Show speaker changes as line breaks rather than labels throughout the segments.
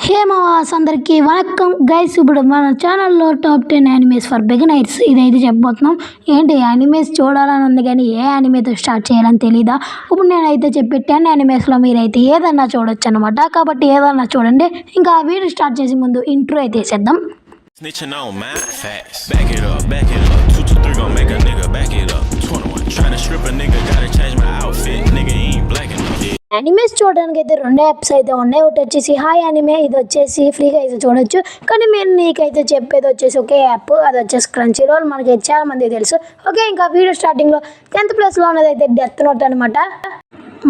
హే మావాస్ అందరికీ వణక్కం గైస్. ఇప్పుడు మన ఛానల్లో టాప్ 10 యానిమేస్ ఫర్ బిగినర్స్ ఇదైతే చెప్పబోతున్నాం. ఏంటి యానిమేస్ చూడాలని ఉంది కానీ ఏ యానిమేతో స్టార్ట్ చేయాలని తెలీదా? ఇప్పుడు నేనైతే చెప్పే 10 యానిమేస్లో మీరైతే ఏదన్నా చూడొచ్చు అనమాట. కాబట్టి ఏదన్నా చూడండి. ఇంకా వీడియో స్టార్ట్ చేసే ముందు ఇంట్రో అయితే వేసేద్దాం.
Snitching on my facts. Back it up, 2 to 3 gon' make a nigga back it up. 21 tryna strip a nigga, gotta change my outfit. Nigga ain't black enough.
Animes చూడడానికి అయితే 2 apps అయితే ఉన్నాయి. ఒకటి వచ్చేసి హాయ్ యానిమే, ఇది వచ్చేసి ఫ్రీగా అయితే చూడొచ్చు. కానీ నేను నీకైతే చెప్పేది వచ్చేసి ఒకే యాప్, అది వచ్చేసి క్రంచీ రోల్. మనకి చాలా మంది తెలుసు. ఓకే, ఇంకా వీడియో స్టార్టింగ్లో 10th ప్లేస్లో ఉన్నది అయితే డెత్ నోట్ అనమాట.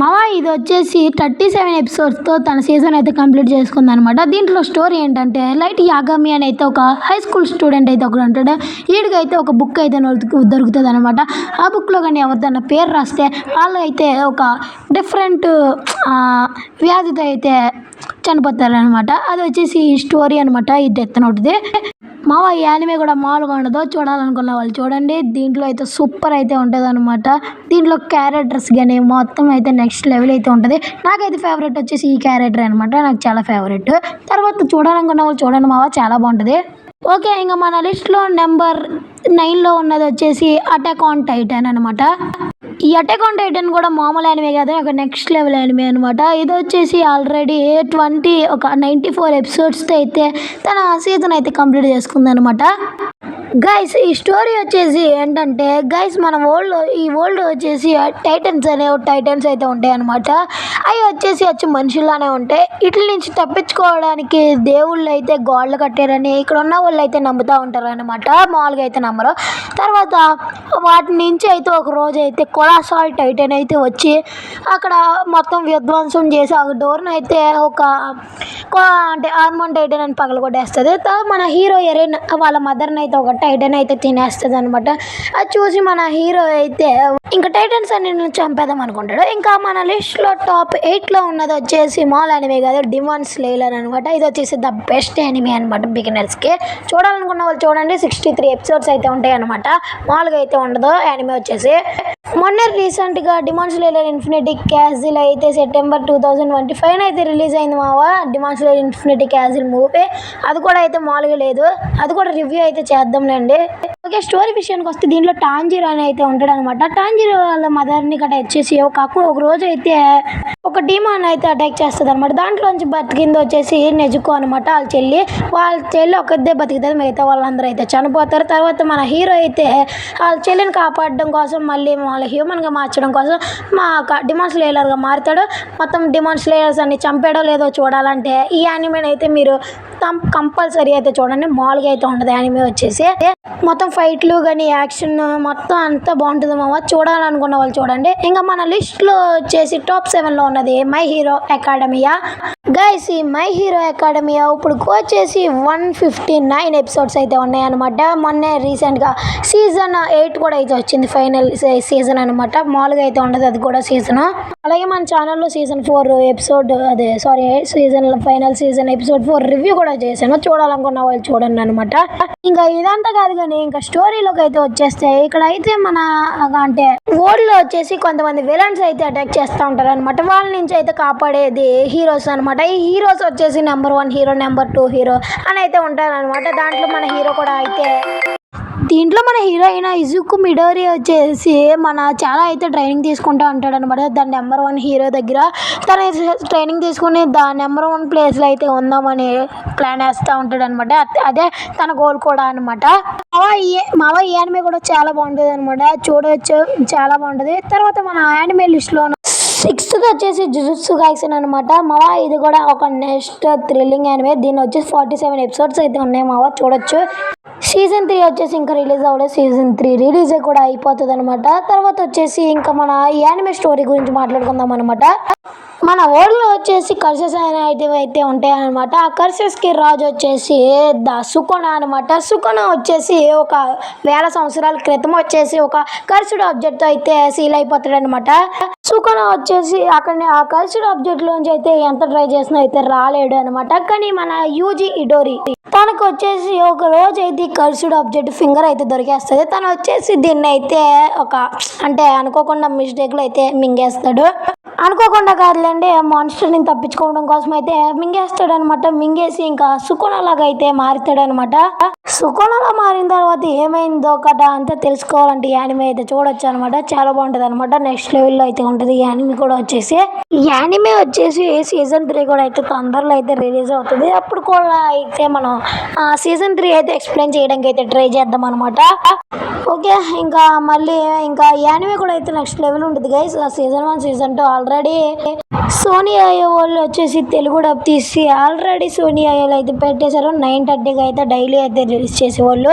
మావా ఇది వచ్చేసి 37 ఎపిసోడ్స్తో తన సీజన్ అయితే కంప్లీట్ చేసుకుంది అనమాట. దీంట్లో స్టోరీ ఏంటంటే లైట్ యాగమి అని అయితే ఒక హై స్కూల్ స్టూడెంట్ అయితే ఒకడు ఉంటాడు. వీడికైతే ఒక బుక్ అయితే దొరుకుతుంది అనమాట. ఆ బుక్లో కానీ ఎవరిదన్నా పేరు రాస్తే వాళ్ళు అయితే ఒక డిఫరెంట్ వ్యాధితో అయితే చనిపోతారనమాట. అది వచ్చేసి స్టోరీ అనమాట ఈ డెత్ నోట్ది. మావా ఈ యానిమే కూడా మామూలుగా ఉండదు, చూడాలనుకున్న వాళ్ళు చూడండి. దీంట్లో అయితే సూపర్ అయితే ఉంటుంది అనమాట. దీంట్లో క్యారెక్టర్స్ కానీ మొత్తం అయితే నెక్స్ట్ లెవెల్ అయితే ఉంటుంది. నాకైతే ఫేవరెట్ వచ్చేసి ఈ క్యారెక్టర్ అనమాట, నాకు చాలా ఫేవరెట్. తర్వాత చూడాలనుకున్న వాళ్ళు చూడండి మావా, చాలా బాగుంటుంది. ఓకే, ఇంకా మన లిస్ట్లో నెంబర్ 9లో ఉన్నది వచ్చేసి అటాక్ ఆన్ టైటన్ అనమాట. ఈ అటాక్ ఆన్ టైటన్ కూడా మామూలు యానిమే కాదు, ఒక నెక్స్ట్ లెవెల్ యానిమే అనమాట. ఇది వచ్చేసి ఆల్రెడీ 94 ఎపిసోడ్స్తో అయితే తన సీజన్ అయితే కంప్లీట్ చేసుకుంది అనమాట. గైస్ ఈ స్టోరీ వచ్చేసి ఏంటంటే గైస్ మన ఈ వరల్డ్ వచ్చేసి టైటన్స్ అయితే ఉంటాయి అనమాట. అవి వచ్చి మనుషుల్లానే ఉంటాయి. ఇట్ల నుంచి తప్పించుకోవడానికి దేవుళ్ళు అయితే గోడలు కట్టారని ఇక్కడ ఉన్న వాళ్ళు అయితే నమ్ముతూ ఉంటారు అనమాట. మామూలుగా అయితే నమ్మరు. తర్వాత వాటి నుంచి అయితే ఒక రోజు అయితే కొలాసాల్ టైటన్ అయితే వచ్చి అక్కడ మొత్తం విధ్వంసం చేసి ఆ డోర్ని అయితే అంటే హార్మోన్ టైటన్ అని పగలగొట్టేస్తుంది. మన హీరో ఎరైన్ వాళ్ళ మదర్ని అయితే ఒక టైటన్ అయితే తినేస్తుంది అనమాట. అది చూసి మన హీరో అయితే ఇంకా టైటన్స్ అన్ని చంపేద్దాం అనుకుంటాడు. ఇంకా మన లిస్ట్లో టాప్ 8లో ఉన్నది వచ్చేసి మాల్ యానిమే కాదు, డిమాన్ స్లేయర్ అనమాట. ఇది వచ్చేసి ద బెస్ట్ యానిమే అనమాట బిగినర్స్కి. చూడాలనుకున్న వాళ్ళు చూడండి. 63 ఎపిసోడ్స్ అయితే ఉంటాయి అనమాట. మామూలుగా అయితే ఉండదు యానిమే వచ్చేసి. మొన్న రీసెంట్గా డిమాన్ స్లేయర్ ఇన్ఫినిటీ క్యాజిల్ అయితే సెప్టెంబర్ 2025 అయితే రిలీజ్ అయింది మావా. డిమాన్ స్లేయర్ ఇన్ఫినిటీ క్యాజిల్ మూవీ అది కూడా అయితే మామూలుగా లేదు, అది కూడా రివ్యూ అయితే చేద్దాంలేండి. ఓకే, స్టోరీ విషయానికి వస్తే దీంట్లో టాంజిరో అని అయితే ఉంటాడు అనమాట. టాంజిరో వాళ్ళ మదర్ని గట్రా వచ్చేసి ఒక రోజు అయితే ఒక డీమాన్ అయితే అటాక్ చేస్తుంది అనమాట. దాంట్లోంచి బతికింది వచ్చేసి నెజుకో అనమాట. వాళ్ళ చెల్లి ఒకదే బతుకుతుంది, మిగతా వాళ్ళందరూ అయితే చనిపోతారు. తర్వాత మన హీరో అయితే వాళ్ళ చెల్లిని కాపాడడం కోసం మళ్ళీ వాళ్ళ హ్యూమన్గా మార్చడం కోసం డిమాన్ స్లేయర్గా మారుతాడు. మొత్తం డిమాన్ స్లేయర్స్ అన్ని చంపాడో లేదో చూడాలంటే ఈ యానిమేని అయితే మీరు కంపల్సరీ అయితే చూడండి. మామూలుగా అయితే ఉండదు యానిమే వచ్చేసి. మొత్తం ఫైట్లు కానీ యాక్షన్ మొత్తం అంతా బాగుంటుంది మామ. చూడాలనుకున్న వాళ్ళు చూడండి. ఇంకా మన లిస్ట్లో వచ్చేసి టాప్ 7లో ఉన్నది మై హీరో అకాడమియా. గైస్ ఈ మై హీరో అకాడమియా ఇప్పుడు వచ్చేసి 159 ఎపిసోడ్స్ అయితే ఉన్నాయన్నమాట. మొన్నే రీసెంట్గా సీజన్ 8 కూడా అయితే వచ్చింది, ఫైనల్ సీజన్ అనమాట. మామూలుగా అయితే ఉండదు అది కూడా సీజన్. అలాగే మన ఛానల్లో season 4 episode final season episode 4 review కూడా చేశాను. చూడాలనుకున్న వాళ్ళు చూడండి అనమాట. ఇంకా ఇదంతా కాదు కానీ ఇంకా స్టోరీలోకి అయితే వచ్చేస్తే ఇక్కడ అయితే మన అంటే వరల్డ్ లో వచ్చేసి కొంతమంది విలన్స్ అయితే అటాక్ చేస్తూ ఉంటారు అనమాట. వాళ్ళ నుంచి అయితే కాపాడేది హీరోస్ అనమాట. ఈ హీరోస్ వచ్చేసి నెంబర్ 1 హీరో, నెంబర్ 2 హీరో అని అయితే ఉంటారనమాట. దాంట్లో మన హీరో కూడా అయితే దీంట్లో మన హీరోయిన్ ఇజుకు మిడోరి వచ్చేసి చాలా అయితే ట్రైనింగ్ తీసుకుంటూ ఉంటాడు అనమాట. దాని నెంబర్ 1 హీరో దగ్గర తన ట్రైనింగ్ తీసుకుని నెంబర్ 1 ప్లేస్లో అయితే ఉందామని ప్లాన్ వేస్తూ ఉంటాడు అనమాట. అదే తన గోల్ కూడా అనమాట. మావా ఈ యానిమే కూడా చాలా బాగుంటుంది అనమాట, చూడవచ్చు, చాలా బాగుంటుంది. తర్వాత మన యానిమే లిస్ట్లో 6th వచ్చేసి జుజుత్సు కైసెన్ అనమాట. మావా ఇది కూడా ఒక నెక్స్ట్ థ్రిల్లింగ్ యానిమే. దీన్ని వచ్చేసి 47 ఎపిసోడ్స్ అయితే ఉన్నాయి మావా, చూడొచ్చు. సీజన్ 3 వచ్చేసి ఇంకా రిలీజ్ అవ్వలేదు, సీజన్ 3 రిలీజ్ కూడా అయిపోతుంది అనమాట. తర్వాత వచ్చేసి ఇంకా మన యానిమే స్టోరీ గురించి మాట్లాడుకుందాం అనమాట. మన వరల్డ్లో వచ్చేసి కర్సెస్ అనేటివి అయితే ఉంటాయి అనమాట. ఆ కర్సెస్కి రాజు వచ్చేసి సుకోనా అనమాట. సుకోనా వచ్చేసి ఒక 1000 సంవత్సరాల క్రితం వచ్చేసి ఒక కర్సుడ్ ఆబ్జెక్ట్తో అయితే సీల్ అయిపోతాడు అనమాట. సుకోనా వచ్చేసి ఆ కర్సుడ్ ఆబ్జెక్ట్లోంచి అయితే ఎంత ట్రై చేసినా అయితే రాలేడు అనమాట. కానీ మన యూజీ ఇడోరి తనకు వచ్చేసి ఒక రోజు అయితే కర్సుడ్ ఆబ్జెక్ట్ ఫింగర్ అయితే దొరికేస్తుంది. తను వచ్చేసి దీన్ని అయితే అనుకోకుండా మిస్టేక్లో అయితే మింగేస్తాడు. అనుకోకుండా కాదులేండి, మాన్స్టర్ని తప్పించుకోవడం కోసం అయితే మింగేస్తాడనమాట. మింగేసి ఇంకా సుకోనలాగా అయితే మారుతాడనమాట. సుకోనలా మారిన తర్వాత ఏమైందో కథ అంతా తెలుసుకోవాలంటే యానిమే అయితే చూడొచ్చు అనమాట. చాలా బాగుంటుంది అనమాట. నెక్స్ట్ లెవెల్లో అయితే ఉంటుంది ఈ యానిమే కూడా వచ్చేసి. ఈ యానిమే వచ్చేసి సీజన్ 3 కూడా అయితే తొందరలో అయితే రిలీజ్ అవుతుంది. అప్పుడు కూడా అయితే మనం సీజన్ 3 అయితే ఎక్స్ప్లెయిన్ చేయడానికి అయితే ట్రై చేద్దాం అనమాట. ఓకే, ఇంకా మళ్ళీ ఇంకా యానిమే కూడా అయితే నెక్స్ట్ లెవెల్ ఉంటుంది guys. Season 1 season 2 already Sony ఐఓ వాళ్ళు వచ్చేసి తెలుగు డబ్ తీసి ఆల్రెడీ సోనీ ఐఓలు అయితే పెట్టేశారు. 9:30కి అయితే డైలీ అయితే రిలీజ్ చేసేవాళ్ళు.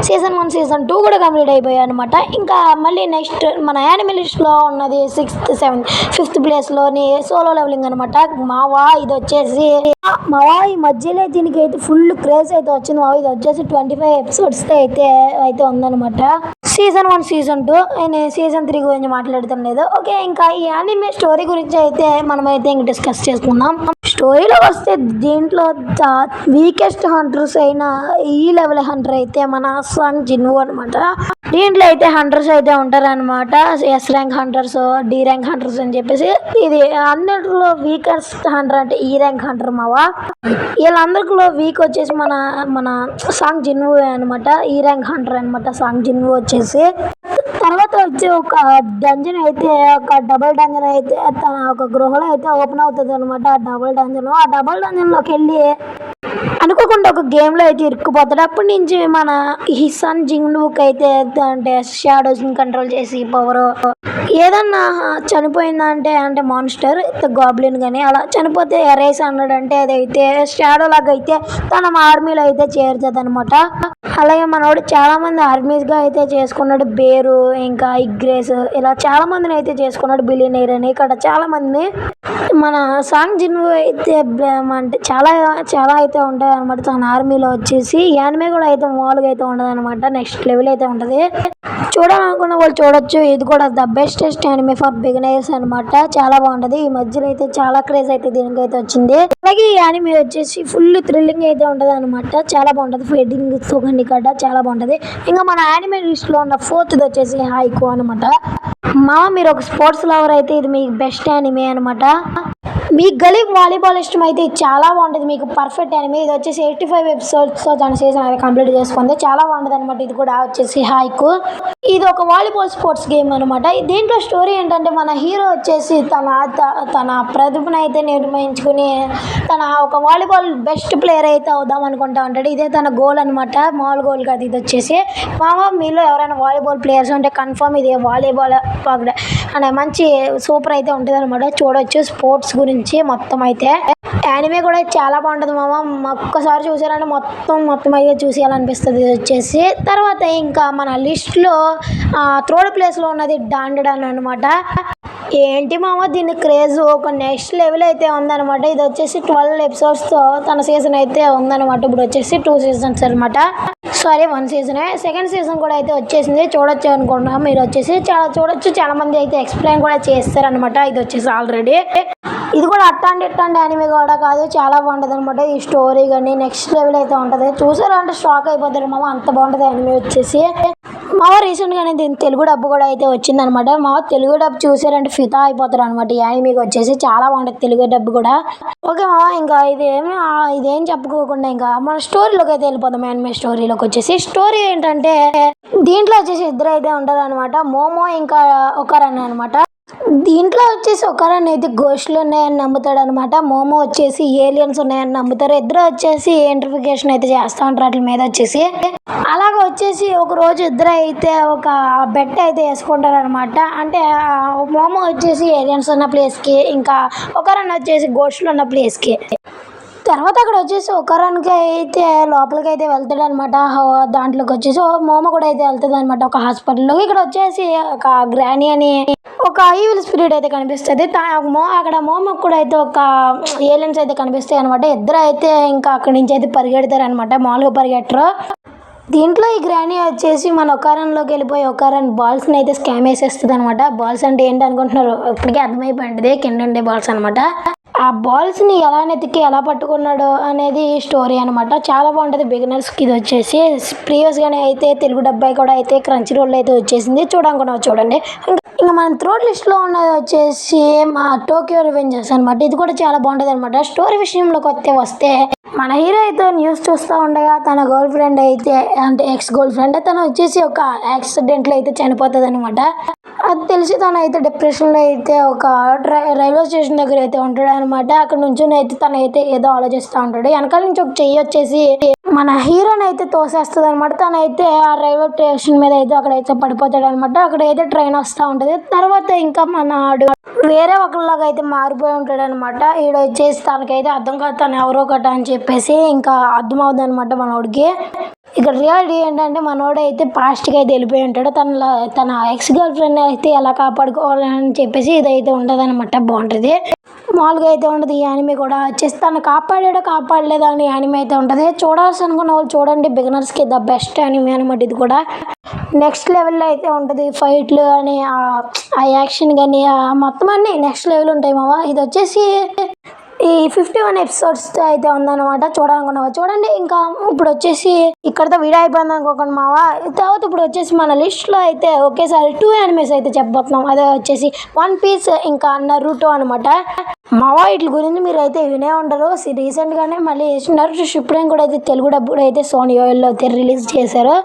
సీజన్ 1 సీజన్ 2 కూడా కంప్లీట్ అయిపోయాయి అనమాట. ఇంకా మళ్ళీ నెక్స్ట్ మన యానిమే లిస్ట్ లో ఉన్నది 6th 7th 5th ప్లేస్ లోని సోలో లెవెలింగ్ అనమాట. మావా ఇది వచ్చేసి మావా ఈ మధ్యలో దీనికి అయితే ఫుల్ క్రేజ్ అయితే వచ్చింది. మావా ఇది వచ్చేసి 25 ఎపిసోడ్స్ అయితే ఉందన్నమాట. సీజన్ 1 సీజన్ 2 నేను సీజన్ 3 గురించి మాట్లాడతాం లేదు. ఓకే, ఇంకా ఈ యానిమే స్టోరీ గురించి అయితే మనమైతే ఇంక డిస్కస్ చేసుకుందాం. స్టోరీలో వస్తే దీంట్లో వీకెస్ట్ హంటర్స్ అయిన ఈ లెవెల్ హంటర్ అయితే మన సాంగ్ జిన్వో అనమాట. దీంట్లో అయితే హంటర్స్ అయితే ఉంటారనమాట. S rank hunters, D rank hunters అని చెప్పేసి. ఇది అన్నిటిలో వీకెస్ట్ హంటర్ అంటే ఈ ర్యాంక్ హంటర్ మావా. వీళ్ళందరిలో వీక్ వచ్చేసి మన సాంగ్ జిన్వో అనమాట. ఈ ర్యాంక్ హంటర్ అనమాట సాంగ్ జిన్వో వచ్చేసి. తర్వాత వచ్చి ఒక డంజన్ అయితే ఒక డబుల్ డంజన్ అయితే తన ఒక గృహలో అయితే ఓపెన్ అవుతుంది అనమాట. ఆ డబుల్ డంజన్ లోకి వెళ్ళి అనుకోకుండా ఒక గేమ్ లో అయితే ఇరుక్కుపోతాడు. అప్పటి నుంచి మన హిసన్ జింగ్నుక్ అయితే అంటే షాడోస్ ని కంట్రోల్ చేసి పవర్ ఏదన్నా చనిపోయిందంటే అంటే మాన్స్టర్ గాబ్లిన్ గానీ అలా చనిపోతే ఎరేస్ అన్నాడంటే అదైతే షాడో లాగా అయితే తన ఆర్మీలో అయితే చేరుతుంది అనమాట. అలాగే మనోడు చాలా మంది ఆర్మీస్ గా అయితే చేసుకున్నాడు. బేరు ఇంకా ఇగ్రేస్ ఇలా చాలా మందిని అయితే చేసుకున్నాడు. బిలియనీర్ అని ఇక్కడ చాలా మందిని. మన సాంగ్ జిన్వో అయితే అంటే చాలా అయితే ఉంటాయి అనమాట తన ఆర్మీలో వచ్చేసి. యానిమే కూడా అయితే మామూలుగా అయితే ఉండదు అనమాట. నెక్స్ట్ లెవెల్ అయితే ఉంటుంది. చూడాలనుకున్న వాళ్ళు చూడొచ్చు. ఇది కూడా the bestest anime for beginners అనమాట. చాలా బాగుంటది. ఈ మధ్యలో అయితే చాలా క్రేజ్ అయితే దీనికి అయితే వచ్చింది. అలాగే ఈ యానిమే వచ్చేసి ఫుల్ థ్రిల్లింగ్ అయితే ఉంటది అనమాట. చాలా బాగుంటది. ఫైటింగ్ సుగండి కట్ట చాలా బాగుంటది. ఇంకా మన యానిమే లిస్ట్ లో ఉన్న 4th వచ్చేసి హైకో అనమాట. మీరు ఒక స్పోర్ట్స్ లవర్ అయితే ఇది మీకు బెస్ట్ యానిమే అనమాట. మీ గలీ వాలీబాల్ ఇష్టం అయితే చాలా బాగుంటుంది. మీకు పర్ఫెక్ట్ యానిమే. ఇది వచ్చేసి 85 ఎపిసోడ్స్తో తన సీజన్ అయితే కంప్లీట్ చేసుకుంది. చాలా బాగుంటుంది అనమాట. ఇది కూడా వచ్చేసి హైకు. ఇది ఒక వాలీబాల్ స్పోర్ట్స్ గేమ్ అనమాట. దీంట్లో స్టోరీ ఏంటంటే మన హీరో వచ్చేసి తన ప్రతిభను అయితే నిర్మించుకుని తన ఒక వాలీబాల్ బెస్ట్ ప్లేయర్ అయితే అవుదాం అనుకుంటా ఉంటాడు. ఇదే తన గోల్ అనమాట. మామూలు గోల్ కాదు. ఇది వచ్చేసి మీలో ఎవరైనా వాలీబాల్ ప్లేయర్స్ ఉంటే కన్ఫర్మ్ ఇది వాలీబాల్ అనే మంచి సూపర్ అయితే ఉంటుంది అనమాట. చూడొచ్చు స్పోర్ట్స్ గురించి మొత్తం అయితే. యానిమే కూడా చాలా బాగుంటుంది ఒక్కసారి చూసారంటే మొత్తం అయితే చూసేయాలనిపిస్తుంది. ఇది వచ్చేసి తర్వాత ఇంకా మన లిస్ట్లో 3rd ప్లేస్లో ఉన్నది డాండన్ అనమాట. ఏంటి దీని క్రేజ్ ఒక నెక్స్ట్ లెవెల్ అయితే ఉందన్నమాట. ఇది వచ్చేసి 12 ఎపిసోడ్స్తో తన సీజన్ అయితే ఉందన్నమాట. ఇప్పుడు వచ్చేసి 2 సీజన్స్ అనమాట. సారీ 1 సీజనే. సెకండ్ సీజన్ కూడా అయితే వచ్చేసింది. చూడొచ్చు అనుకుంటున్నాం. మీరు వచ్చేసి చూడొచ్చు. చాలా మంది అయితే ఎక్స్ప్లెయిన్ కూడా చేస్తారనమాట. ఇది వచ్చేసి ఆల్రెడీ ఇది కూడా అట్టాంటి యానిమే కూడా కాదు. చాలా బాగుంటుంది అనమాట. ఈ స్టోరీ కానీ నెక్స్ట్ లెవెల్ అయితే ఉంటుంది. చూసారా అంటే షాక్ అయిపోతారు అంత బాగుంటుంది యానిమే వచ్చేసి. రీసెంట్ గానే దీని తెలుగు డబ్బు కూడా అయితే వచ్చింది అనమాట. తెలుగు డబ్బు చూసారంటే ఫిదా అయిపోతారు అనమాట. ఈ యానిమేకి వచ్చేసి చాలా బాగుంటుంది తెలుగు డబ్బు కూడా. ఓకే ఇంకా ఇదేం చెప్పుకోకుండా ఇంకా మన స్టోరీలోకి అయితే వెళ్ళిపోతాం. యానిమే స్టోరీలోకి వచ్చేసి స్టోరీ ఏంటంటే దీంట్లో వచ్చేసి ఇద్దరు అయితే ఉంటారు అనమాట. మోమో ఇంకా ఒకరన్ అనమాట. దీంట్లో వచ్చేసి ఒకరన్ అయితే గోస్ట్లు ఉన్నాయని నమ్ముతాడు అనమాట. మోమో వచ్చేసి ఏలియన్స్ ఉన్నాయని నమ్ముతారు. ఇద్దరు వచ్చేసి ఇంటర్ఫికేషన్ అయితే చేస్తూ ఉంటారు వాటి మీద వచ్చేసి. అలాగే వచ్చేసి ఒక రోజు ఇద్దరు అయితే ఒక బెట్ అయితే వేసుకుంటారు అనమాట. అంటే మోమో వచ్చేసి ఏలియన్స్ ఉన్న ప్లేస్కి, ఇంకా ఒకరన్ వచ్చేసి గోస్ట్లు ఉన్న ప్లేస్కి. తర్వాత అక్కడ వచ్చేసి ఒకరానికి అయితే లోపలికి అయితే వెళ్తాడు అనమాట. దాంట్లోకి వచ్చేసి మోమ కూడా అయితే వెళ్తుంది అనమాట ఒక హాస్పిటల్లోకి. ఇక్కడ వచ్చేసి ఒక గ్రానీ అని ఒక ఈవిల్ స్పిరిట్ అయితే కనిపిస్తుంది. అక్కడ మోమకు కూడా అయితే ఒక ఏలియన్స్ అయితే కనిపిస్తాయి అనమాట. ఇద్దరు అయితే ఇంకా అక్కడి నుంచి అయితే పరిగెడతారు అనమాట. మామూలుగా పరిగెట్టరు. దీంట్లో ఈ గ్రానీ వచ్చేసి మన ఒకరన్లోకి వెళ్ళిపోయి ఒకరన్ బాల్స్ని అయితే స్కామ్ వేసేస్తుంది అనమాట. బాల్స్ అంటే ఏంటి అనుకుంటున్నారు? ఇప్పటికే అర్థమైపోయింది. కింద ఉండే బాల్స్ అనమాట. ఆ బాల్స్ని ఎలా నెతికి ఎలా పట్టుకున్నాడు అనేది స్టోరీ అనమాట. చాలా బాగుంటుంది బిగినర్స్కి. ఇది వచ్చేసి ప్రీవియస్గానే అయితే తెలుగు డబ్బాయి కూడా అయితే క్రంచీ రోల్ అయితే వచ్చేసింది. చూడనుకున్నావు చూడండి. ఇంకా మన థ్రోట్ లిస్ట్లో ఉన్నది వచ్చేసి మా టోక్యో రివెంజర్స్ అనమాట. ఇది కూడా చాలా బాగుంటుంది అనమాట. స్టోరీ విషయంలోకి వస్తే మన హీరో అయితే న్యూస్ చూస్తూ ఉండగా తన గర్ల్ ఫ్రెండ్ అయితే అంటే ఎక్స్ గర్ల్ ఫ్రెండ్ తను వచ్చేసి ఒక యాక్సిడెంట్లో అయితే చనిపోతుంది అనమాట. అది తెలిసి తను అయితే డిప్రెషన్లో అయితే ఒక రైల్వే స్టేషన్ దగ్గర అయితే ఉంటాడు అనమాట. అక్కడ నుంచి అయితే తను అయితే ఏదో ఆలోచిస్తూ ఉంటాడు. వెనకాల నుంచి ఒక చెయ్యి వచ్చేసి మన హీరోని అయితే తోసేస్తుంది అనమాట. తనైతే ఆ రైల్వే స్టేషన్ మీద అయితే అక్కడైతే పడిపోతాడు అనమాట. అక్కడైతే ట్రైన్ వస్తూ ఉంటుంది. తర్వాత ఇంకా వేరే ఒకరిలాగా అయితే మారిపోయి ఉంటాడు అనమాట. ఈడ వచ్చేసి తనకైతే అర్థం కాదు తను ఎవరో ఒకట అని చెప్పేసి ఇంకా అర్థమవుతుంది అనమాట మనోడికి. ఇక్కడ రియాలిటీ ఏంటంటే మనోడు అయితే పాస్ట్కి అయితే వెళ్ళిపోయి ఉంటాడు. తన ఎక్స్ గర్ల్ ఫ్రెండ్ అయితే ఎలా కాపాడుకోవాలని చెప్పేసి ఇదైతే ఉంటుంది అనమాట. బాగుంటుంది. మామూలుగా అయితే ఉంటుంది ఈ యానిమే కూడా. వచ్చేసి తను కాపాడలేదా అని యానిమే అయితే ఉంటుంది. చూడాల్సి అనుకున్న వాళ్ళు చూడండి. బిగినర్స్కి ద బెస్ట్ యానిమే అనమాట ఇది కూడా. నెక్స్ట్ లెవెల్లో అయితే ఉంటుంది. ఫైట్లు కానీ ఆ యాక్షన్ కానీ మొత్తం అన్నీ నెక్స్ట్ లెవెల్ ఉంటాయి మావా. ఇది వచ్చేసి ఈ 51 ఎపిసోడ్స్ అయితే ఉందన్నమాట. చూడాలనుకున్నావా చూడండి. ఇంకా ఇప్పుడు వచ్చేసి ఇక్కడతో వీడియో అయిపోయింది అనుకోకండి మావా. తర్వాత ఇప్పుడు వచ్చేసి మన లిస్ట్లో అయితే ఒకేసారి 2 యానిమేస్ అయితే చెప్పబోతున్నాం. అదే వచ్చేసి వన్ పీస్ ఇంకా నరుటో అనమాట. మావా వీటి గురించి మీరు అయితే వినే ఉండరు. రీసెంట్గానే మళ్ళీ నరుటో షిప్పుడెన్ కూడా అయితే తెలుగు డబ్బుడు అయితే సోనీలో అయితే రిలీజ్ చేశారు.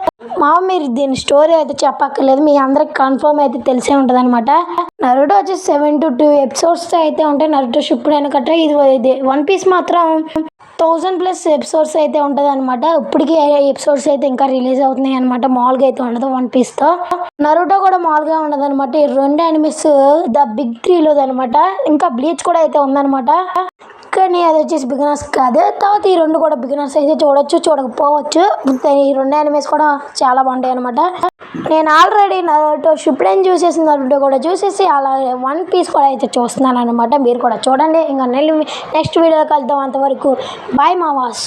మావ మీరు దీని స్టోరీ అయితే చెప్పక్కర్లేదు. మీ అందరికి కన్ఫర్మ్ అయితే తెలిసే ఉంటుంది అనమాట. నరుటో వచ్చేసి 7 to 2 ఎపిసోడ్స్ అయితే ఉంటాయి. నరుటో షిప్పుడెన్ కట్ట ఇది వన్ పీస్ మాత్రం 1000+ ఎపిసోడ్స్ అయితే ఉంటుంది అనమాట. ఇప్పటికీ ఎపిసోడ్స్ అయితే ఇంకా రిలీజ్ అవుతున్నాయి అనమాట. మామూలుగా అయితే ఉండదు వన్ పీస్తో. నరుటో కూడా మామూలుగా ఉండదు అనమాట. ఈ 2 యానిమేస్ ద బిగ్ 3లో అనమాట. ఇంకా బ్లీచ్ కూడా అయితే ఉందనమాట. కానీ అది వచ్చేసి బిగినర్స్ కాదు. తర్వాత ఈ 2 కూడా బిగినర్స్ అయితే చూడొచ్చు చూడకపోవచ్చు. ఈ 2 యానిమేస్ కూడా చాలా బాగుంటాయి అనమాట. నేను ఆల్రెడీ నరుటో షిప్పుడెన్ చూసేసి నరుటో కూడా చూసేసి అలాగే వన్ పీస్ కూడా అయితే చూస్తున్నాను అనమాట. మీరు కూడా చూడండి. ఇంకా నెక్స్ట్ వీడియోలో కలుద్దాం. అంతవరకు బాయ్ మావాస్.